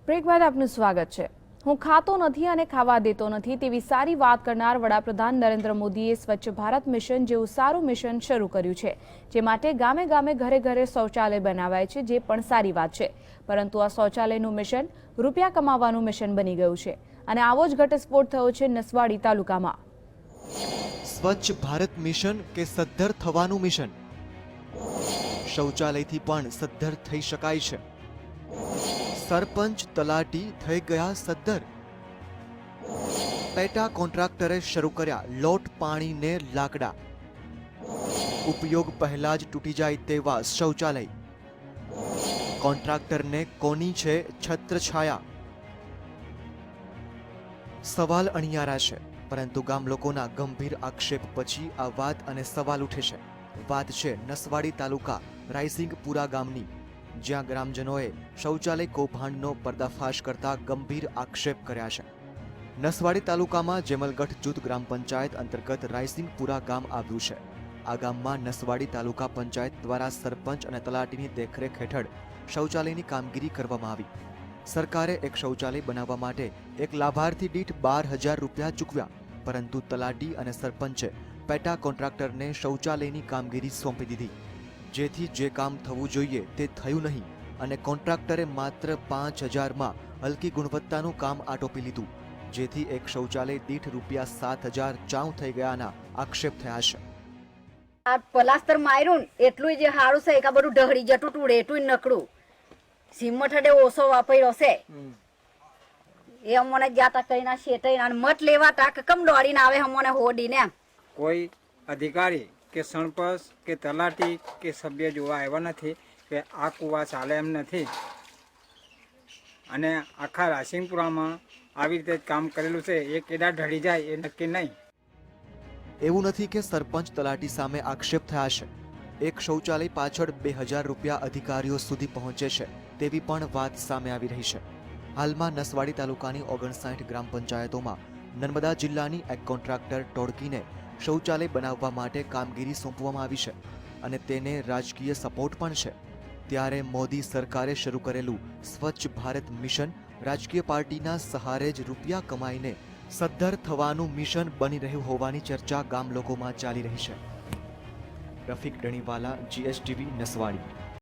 Break બાદ આપનું સ્વાગત છે। હું ખાતો નથી અને ખાવા દેતો નથી તેવી સારી વાત કરનાર વડાપ્રધાન નરેન્દ્ર મોદીએ સ્વચ્છ ભારત મિશન જેવું સારું મિશન શરૂ કર્યું છે, જે માટે ગામે ગામે ઘરે ઘરે શૌચાલય બનાવાય છે, જે પણ સારી વાત છે। પરંતુ આ શૌચાલયનું મિશન રૂપિયા કમાવાનું મિશન બની ગયું છે અને આવો જ ઘટસ્ફોટ થયો છે નસવાડી તાલુકામાં। સ્વચ્છ ભારત મિશન કે સદ્ધર થવાનું મિશન? શૌચાલયથી પણ સદ્ધર થઈ શકાય છે। સરપંચ તલાટી થઈ ગયા સદ્ધર। પેટા કોન્ટ્રાક્ટરે શરૂ કર્યા લોટ પાણીને લાકડા। ઉપયોગ પહેલા જ તૂટી જાય તેવા શૌચાલય। કોન્ટ્રાક્ટરને કોની છે છત્રછાયા? સવાલ અણિયારા છે, પરંતુ ગામ લોકોના ગંભીર આક્ષેપ પછી આ વાત અને સવાલ ઉઠે છે। વાત છે નસવાડી તાલુકા રાયસિંગપુરા ગામની, જ્યાં ગ્રામજનોએ શૌચાલય કૌભાંડનો પર્દાફાશ કરતા ગંભીર આક્ષેપ કર્યા છે। નસવાડી તાલુકામાં જેમલગઢ જૂથ ગ્રામ પંચાયત અંતર્ગત રાયસિંગપુરા ગામ આવ્યું છે। આ ગામમાં નસવાડી તાલુકા પંચાયત દ્વારા સરપંચ અને તલાટીની દેખરેખ હેઠળ શૌચાલયની કામગીરી કરવામાં આવી। સરકારે એક શૌચાલય બનાવવા માટે એક લાભાર્થી દીઠ 12,000 રૂપિયા ચૂકવ્યા, પરંતુ તલાટી અને સરપંચે પેટા કોન્ટ્રાક્ટરને શૌચાલયની કામગીરી સોંપી દીધી, જેથી જે કામ થવું જોઈએ તે થયું નહીં અને કોન્ટ્રાક્ટરે માત્ર 5,000માં હલકી ગુણવત્તાનું કામ આટોપી લીધું, જેથી એક શૌચાલય દીઠ રૂપિયા 7,000 ચાઉ થઈ ગયાના આક્ષેપ થયા છે। આ પ્લાસ્ટર માર્યું એટલું જે સારું છે કે બધું ઢહળી જતું ટૂડે એટલું નકડું સિમટ ઓછો વાપર્યો છે એ અમને જાતા કઈના શેઠ મત લેવા ટાક કમ દોડીને આવે અમને હોડીને। કોઈ અધિકારી કે સરપંચ કે તલાટી કે સભ્ય જોવા આવ્યા નથી કે આ કૂવા ચાલે એમ નથી અને આખા રાયસિંગપુરામાં આવી રીતે કામ કરેલું છે એ કેડા ઢળી જાય એ નક્કી નહીં। એવું નથી કે સરપંચ તલાટી સામે આક્ષેપ થયા છે। એક શૌચાલય પાછળ 2,000 રૂપિયા અધિકારીઓ સુધી પહોંચે છે તેવી પણ વાત સામે આવી રહી છે। હાલમાં નસવાડી તાલુકાની 59 ગ્રામ પંચાયતોમાં નર્મદા જિલ્લાની એક કોન્ટ્રાક્ટર ટોળકીને શૌચાલય બનાવવા માટે કામગીરી સોંપવામાં આવી છે અને તેને રાજકીય સપોર્ટ પણ છે। ત્યારે મોદી સરકારે શરૂ કરેલું સ્વચ્છ ભારત મિશન રાજકીય પાર્ટીના સહારે જ રૂપિયા કમાઈને સદ્ધર થવાનું મિશન બની રહ્યું હોવાની ચર્ચા ગામ લોકોમાં ચાલી રહી છે। રફીક ડણીવાલા, GSTV, નસવાડી।